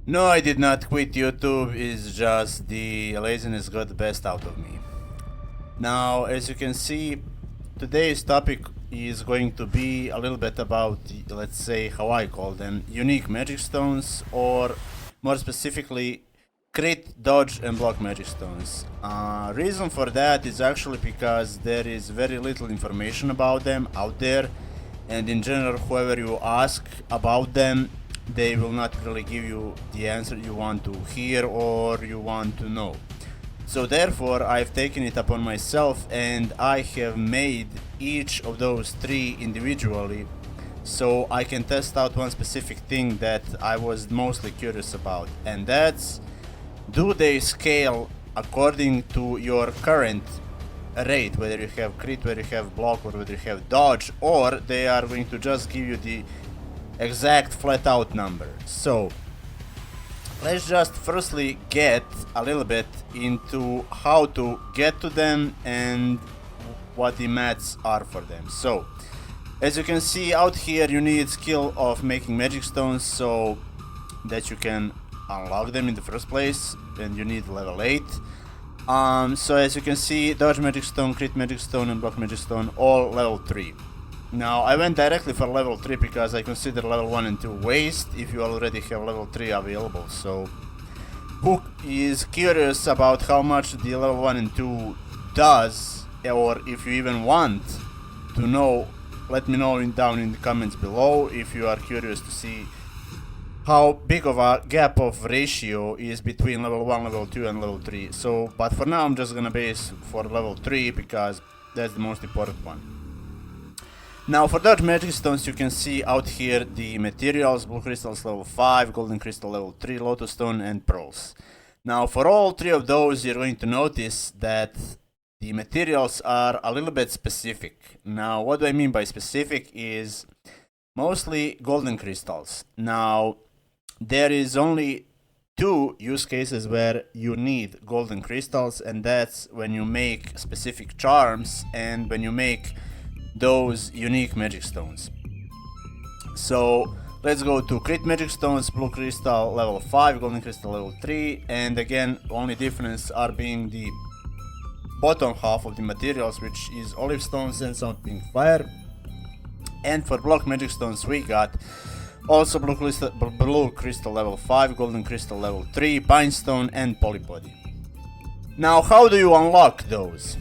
No, I did not quit YouTube, it's just the laziness got the best out of me. Now, as you can see, today's topic is going to be a little bit about, let's say, how I call them, unique magic stones, or more specifically, crit, dodge and block magic stones. Reason for that is actually because there is very little information about them out there, and in general, whoever you ask about them, they will not really give you the answer you want to hear or you want to know. So therefore, I've taken it upon myself and I have made each of those three individually, so I can test out one specific thing that I was mostly curious about, and that's, do they scale according to your current rate, whether you have crit, whether you have block, or whether you have dodge, or they are going to just give you the exact flat out number. So let's just firstly get a little bit into how to get to them and what the maths are for them. So as you can see out here, you need skill of making magic stones so that you can unlock them in the first place, and you need level 8. So as you can see, dodge magic stone, crit magic stone and block magic stone all level 3. Now I went directly for level 3 because I consider level 1 and 2 waste if you already have level 3 available. So who is curious about how much the level 1 and 2 does, or if you even want to know, let me know down in the comments below if you are curious to see how big of a gap of ratio is between level 1, level 2 and level 3. So, but for now I'm just gonna base for level 3 because that's the most important one. Now for dodge magic stones, you can see out here the materials: blue crystals level 5, golden crystal level 3, lotus stone and pearls. Now for all three of those, you're going to notice that the materials are a little bit specific. Now what do I mean by specific is mostly golden crystals. Now there is only two use cases where you need golden crystals, and that's when you make specific charms and when you make those unique magic stones. So let's go to crit magic stones: blue crystal level 5, golden crystal level 3, and again only difference are being the bottom half of the materials, which is olive stones and something fire. And for block magic stones we got also blue crystal level 5, golden crystal level 3, pine stone and polybody. Now how do you unlock those?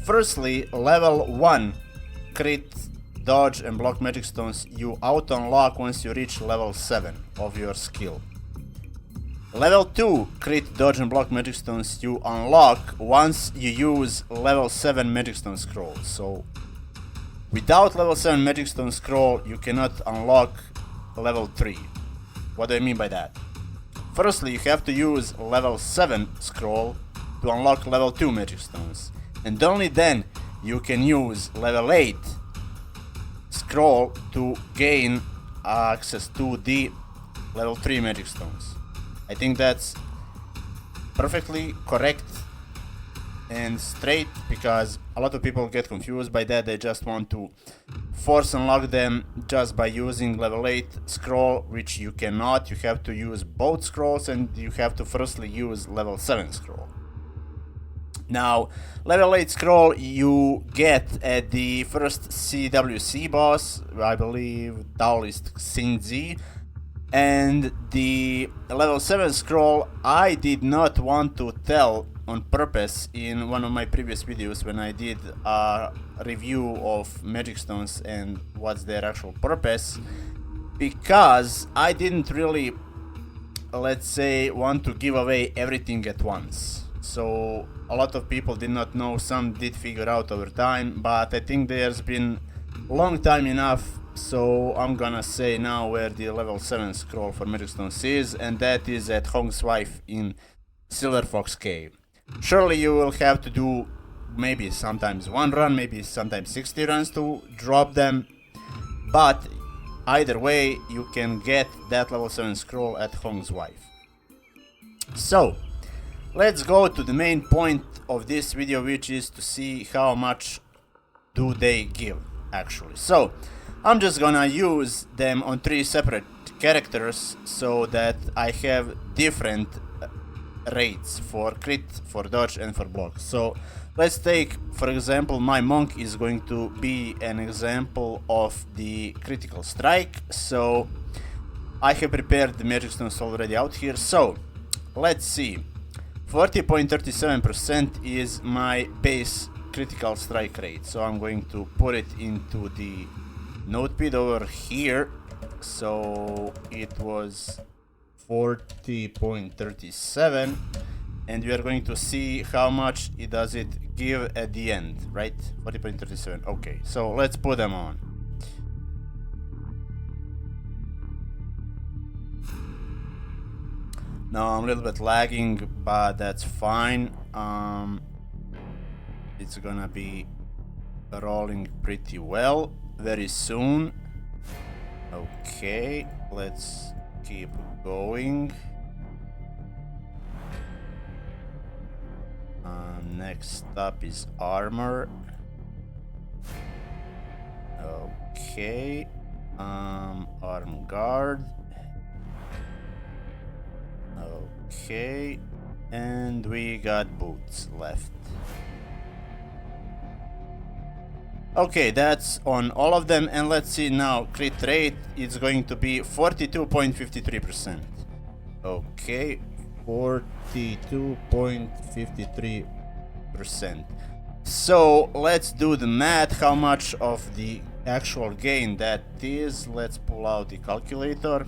Firstly, level 1 crit, dodge and block magic stones you auto unlock once you reach level 7 of your skill. Level 2 crit, dodge and block magic stones you unlock once you use level 7 magic stone scroll. So without level 7 magic stone scroll you cannot unlock level 3. What do I mean by that? Firstly, you have to use level 7 scroll to unlock level 2 magic stones, and only then you can use level 8 scroll to gain access to the level 3 magic stones. I think that's perfectly correct and straight, because a lot of people get confused by that. They just want to force unlock them just by using level 8 scroll, which you cannot. You have to use both scrolls, and you have to firstly use level 7 scroll. Now level 8 scroll you get at the first CWC boss, I believe Taoist Xinzi, and the level 7 scroll I did not want to tell on purpose in one of my previous videos when I did a review of magic stones and what's their actual purpose, because I didn't really, let's say, want to give away everything at once. So a lot of people did not know, some did figure out over time, but I think there's been long time enough, so I'm gonna say now where the level 7 scroll for magic stones is, and that is at Hong's wife in Silver Fox Cave. Surely you will have to do maybe sometimes one run, maybe sometimes 60 runs to drop them, but either way you can get that level 7 scroll at Hong's wife. So let's go to the main point of this video, which is to see how much do they give actually. So I'm just gonna use them on 3 separate characters so that I have different rates for crit, for dodge, and for block. So let's take, for example, my monk is going to be an example of the critical strike. So I have prepared the Magicstones already out here. So let's see. 40.37% is my base critical strike rate. So I'm going to put it into the notepad over here. So it was 40.37, and we are going to see how much it does it give at the end, right? 40.37. Okay, so let's put them on. Now I'm a little bit lagging, but that's fine. It's gonna be rolling pretty well very soon. Okay, let's keep going. Next up is armor. Okay, arm guard. Okay, and we got boots left. Okay, that's on all of them, and let's see now. Crit rate is going to be 42.53%. Okay, 42.53%. So let's do the math. How much of the actual gain that is? Let's pull out the calculator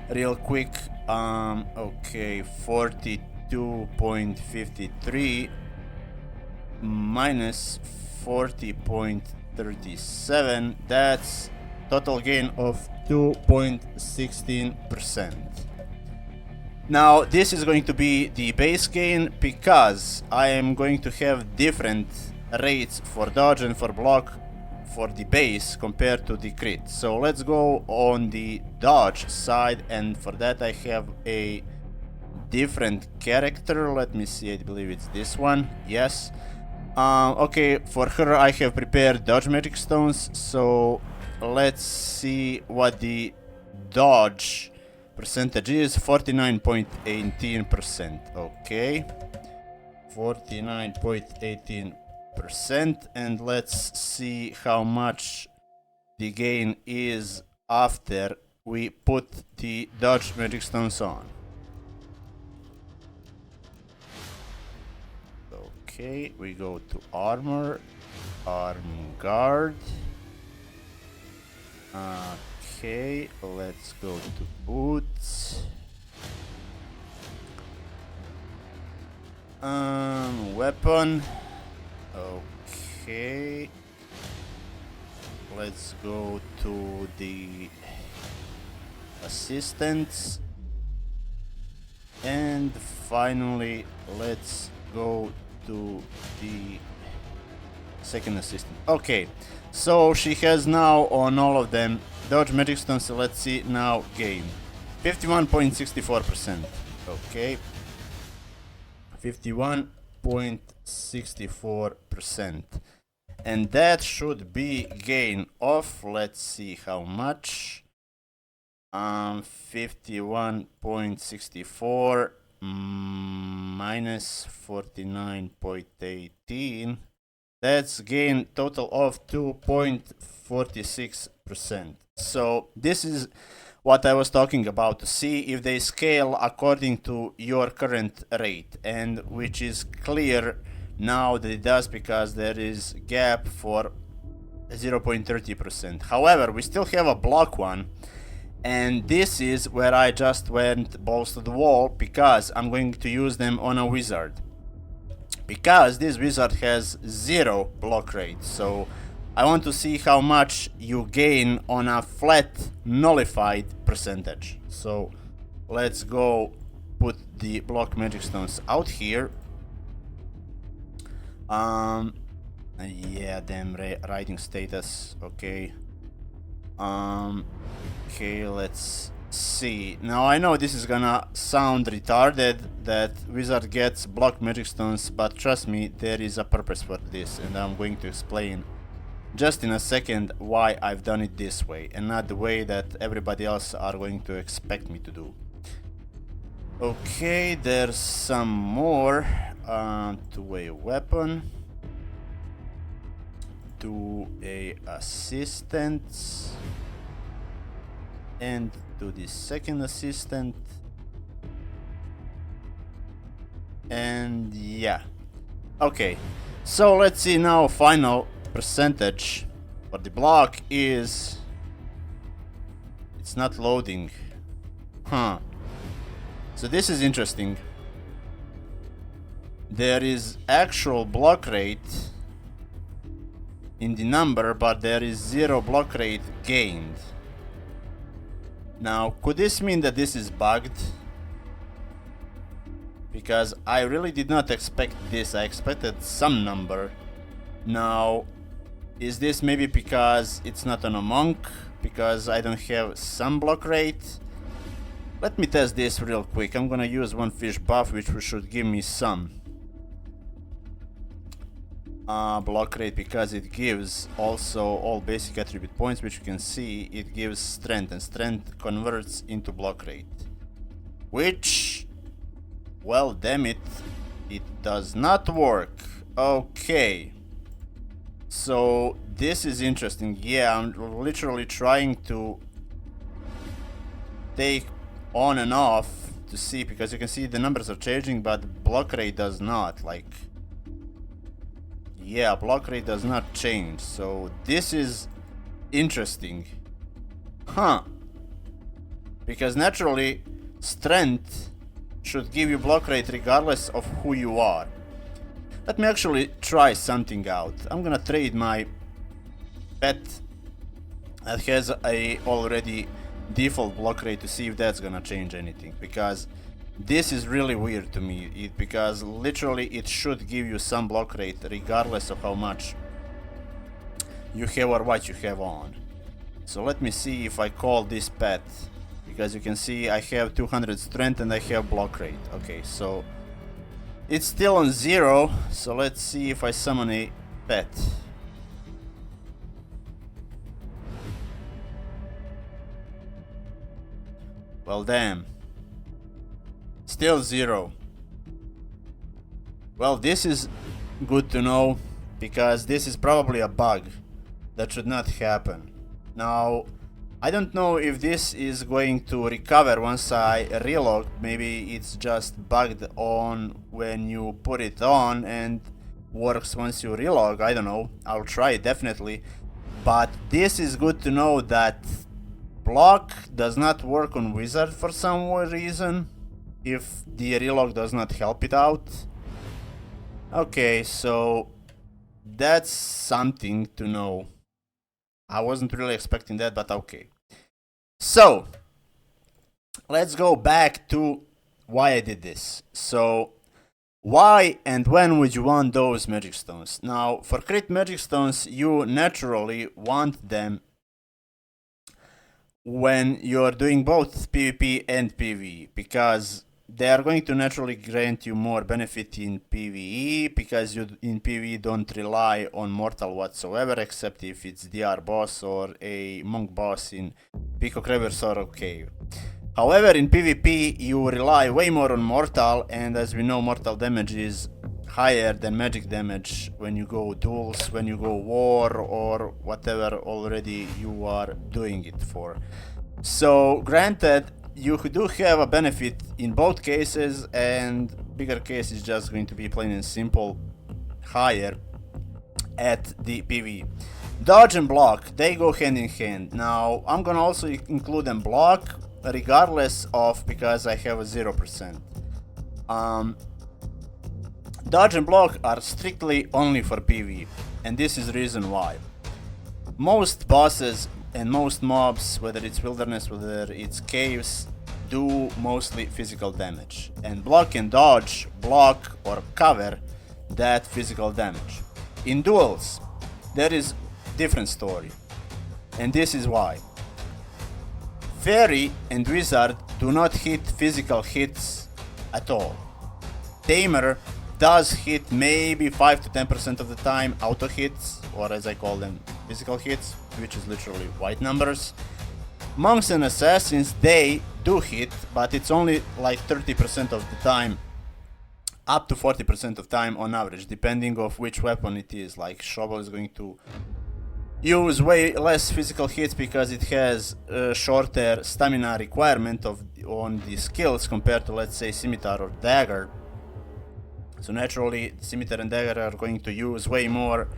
real quick. Okay, 42.53 minus 40.37, that's total gain of 2.16%. Now this is going to be the base gain because I am going to have different rates for dodge and for block for the base compared to the crit. So let's go on the dodge side, and for that I have a different character. Let me see, I believe it's this one. Yes. Okay, for her I have prepared dodge Magicstones, so let's see what the dodge percentage is. 49.18%. Okay, 49.18%, and let's see how much the gain is after we put the dodge Magicstones on. Okay, we go to armor, arm guard. Okay, let's go to boots. Weapon. Okay, let's go to the assistants, and finally let's go to the second assistant. Okay, so she has now on all of them dodge Magicstones. So let's see now gain 51.64%. Okay, 51.64%, and that should be gain of, let's see how much. 51.64 minus 49.18, that's gain total of 2.46%. So this is what I was talking about, to see if they scale according to your current rate, and which is clear now that it does, because there is gap for 0.30%. However, we still have a block one, and this is where I just went balls to the wall, because I'm going to use them on a wizard, because this wizard has 0 block rate. So I want to see how much you gain on a flat nullified percentage. So let's go put the block Magicstones out here. Yeah, damn riding status. Okay. Okay, let's see. Now I know this is gonna sound retarded that wizard gets block Magicstones, but trust me, there is a purpose for this, and I'm going to explain just in a second why I've done it this way and not the way that everybody else are going to expect me to do. Okay, there's some more. Two-way weapon, two-way assistants, and to the second assistant. And yeah, okay, so let's see now. Final percentage for the block is, it's not loading, huh? So this is interesting. There is actual block rate in the number, but there is 0 block rate gained. Now, could this mean that this is bugged? Because I really did not expect this. I expected some number. Now, is this maybe because it's not on a monk? Because I don't have some block rate? Let me test this real quick. I'm gonna use one fish buff, which should give me some block rate, because it gives also all basic attribute points, which you can see it gives strength, and strength converts into block rate, which, well, damn it, it does not work. Okay, so this is interesting. Yeah, I'm literally trying to take on and off to see, because you can see the numbers are changing, but block rate does not. Like, yeah, block rate does not change. So this is interesting, huh? Because naturally strength should give you block rate regardless of who you are. Let me actually try something out. I'm gonna trade my pet that has a already default block rate to see if that's gonna change anything, because this is really weird to me. Because literally it should give you some block rate regardless of how much you have or what you have on. So let me see if I call this pet, because you can see I have 200 strength and I have block rate. Okay, so it's still on 0. So let's see if I summon a pet. Well, damn. Still 0. Well, this is good to know, because this is probably a bug that should not happen. Now, I don't know if this is going to recover once I relog. Maybe it's just bugged on when you put it on and works once you relog. I don't know. I'll try it definitely. But this is good to know that block does not work on wizard for some reason, if the relog does not help it out. Okay, so that's something to know. I wasn't really expecting that, but okay. So let's go back to why I did this. So why and when would you want those magic stones? Now, for crit magic stones, you naturally want them when you're doing both PvP and PvE, because they are going to naturally grant you more benefit in PvE, because you in PvE don't rely on mortal whatsoever, except if it's DR boss or a monk boss in Peak of Crevice or Cave. However, in PvP you rely way more on mortal, and as we know, mortal damage is higher than magic damage when you go duels, when you go war, or whatever already you are doing it for. So granted, you do have a benefit in both cases, and bigger case is just going to be plain and simple higher at the PvE. Dodge and block, they go hand in hand. Now I'm gonna also include them block regardless of, because I have a 0%. Dodge and block are strictly only for PvE, and this is the reason why. Most bosses and most mobs, whether it's wilderness, whether it's caves, do mostly physical damage, and block and dodge block or cover that physical damage. In duels there is different story, and this is why. Fairy and wizard do not hit physical hits at all. Tamer does hit maybe 5 to 10% of the time auto hits, or as I call them, physical hits, which is literally white numbers. Monks and assassins, they do hit, but it's only like 30% of the time, up to 40% of time on average, depending of which weapon it is. Like shovel is going to use way less physical hits because it has a shorter stamina requirement on the skills compared to, let's say, scimitar or dagger. So naturally, scimitar and dagger are going to use way more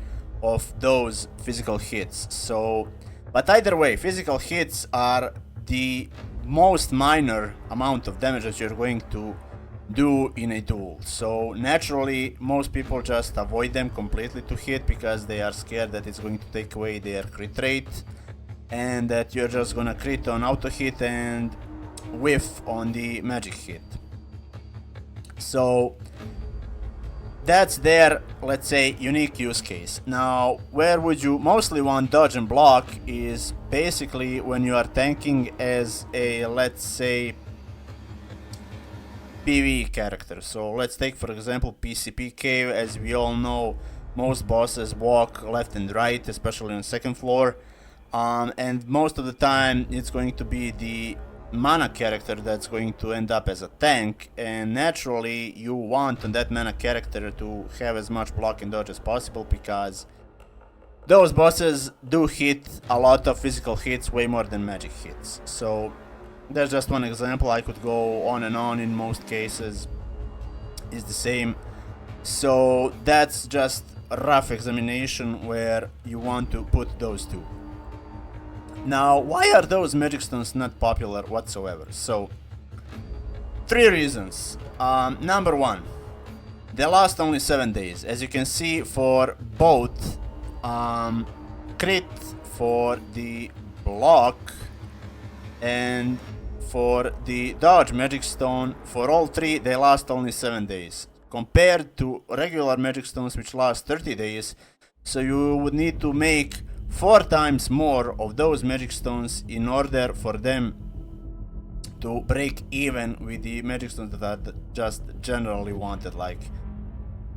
of those physical hits. So, but either way, physical hits are the most minor amount of damage that you're going to do in a duel. So naturally, most people just avoid them completely to hit because they are scared that it's going to take away their crit rate and that you're just gonna crit on auto hit and whiff on the magic hit. So that's their, let's say, unique use case. Now, where would you mostly want dodge and block is basically when you are tanking as a, let's say, PvE character. So let's take for example PCP cave. As we all know, most bosses walk left and right, especially on second floor, and most of the time it's going to be the mana character that's going to end up as a tank, and naturally you want on that mana character to have as much block and dodge as possible because those bosses do hit a lot of physical hits, way more than magic hits. So there's just one example. I could go on and on. In most cases is the same. So that's just a rough examination where you want to put those two. Now, why are those magic stones not popular whatsoever? So 3 reasons. Number 1, they last only 7 days. As you can see, for both crit, for the block, and for the dodge magic stone, for all 3 they last only 7 days compared to regular magic stones which last 30 days. So you would need to make 4 times more of those magic stones in order for them to break even with the magic stones that are just generally wanted, like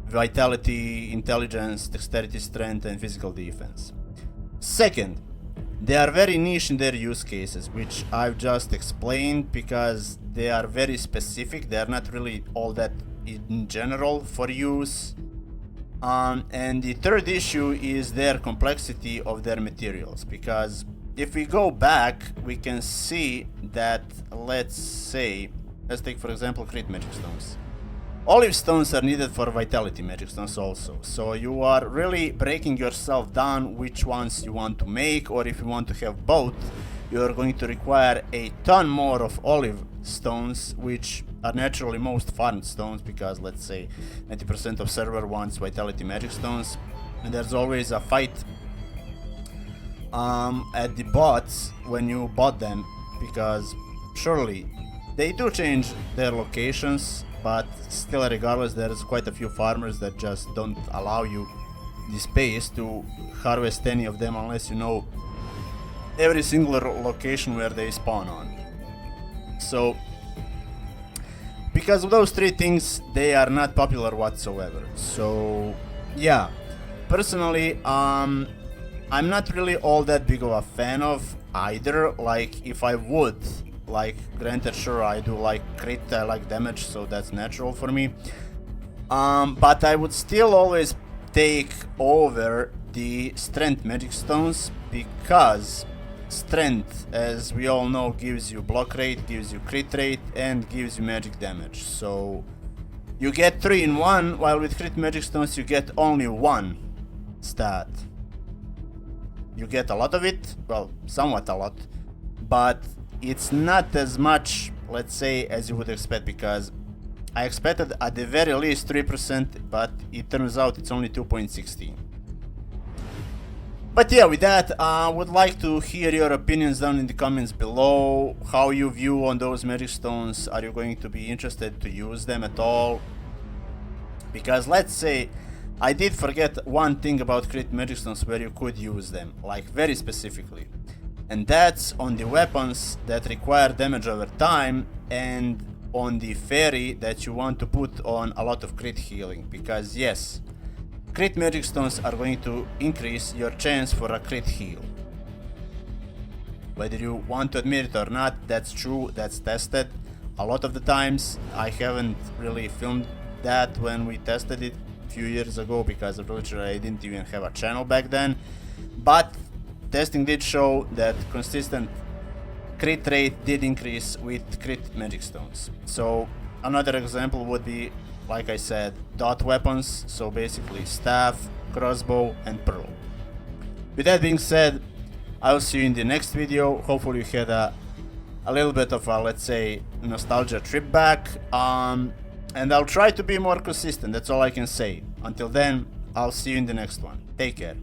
vitality, intelligence, dexterity, strength, and physical defense. Second, they are very niche in their use cases, which I've just explained because they are very specific. They are not really all that in general for use. And the third issue is their complexity of their materials, because if we go back, we can see that, let's take for example crit magic stones. Olive stones are needed for vitality magic stones also, so you are really breaking yourself down which ones you want to make, or if you want to have both, you are going to require a ton more of olive stones, which are naturally most farmed stones because, let's say, 90% of server wants vitality magic stones, and there's always a fight at the bots when you bot them, because surely they do change their locations, but still regardless there's quite a few farmers that just don't allow you the space to harvest any of them unless you know every single location where they spawn on. So because of those 3 things, they are not popular whatsoever. So yeah, personally I'm not really all that big of a fan of either. Like, if I would, like, granted, sure, I do like crit, I like damage, so that's natural for me, but I would still always take over the strength magic stones, because strength, as we all know, gives you block rate, gives you crit rate, and gives you magic damage. So you get 3 in 1, while with crit magic stones you get only 1 stat. You get a lot of it, well, somewhat a lot, but it's not as much, let's say, as you would expect, because I expected at the very least 3%, but it turns out it's only 2.16. But yeah, with that, I would like to hear your opinions down in the comments below. How you view on those magic stones. Are you going to be interested to use them at all? Because let's say I did forget one thing about crit magic stones where you could use them, like very specifically, and that's on the weapons that require damage over time, and on the fairy that you want to put on a lot of crit healing. Because yes, crit magic stones are going to increase your chance for a crit heal. Whether you want to admit it or not, that's true, that's tested. A lot of the times, I haven't really filmed that when we tested it a few years ago because I'm pretty sure I didn't even have a channel back then. But testing did show that consistent crit rate did increase with crit magic stones. So another example would be, like I said, dot weapons, so basically staff, crossbow and pearl. With that being said, I'll see you in the next video. Hopefully you had a little bit of a, let's say, nostalgia trip back, and I'll try to be more consistent, that's all I can say. Until then, I'll see you in the next one. Take care.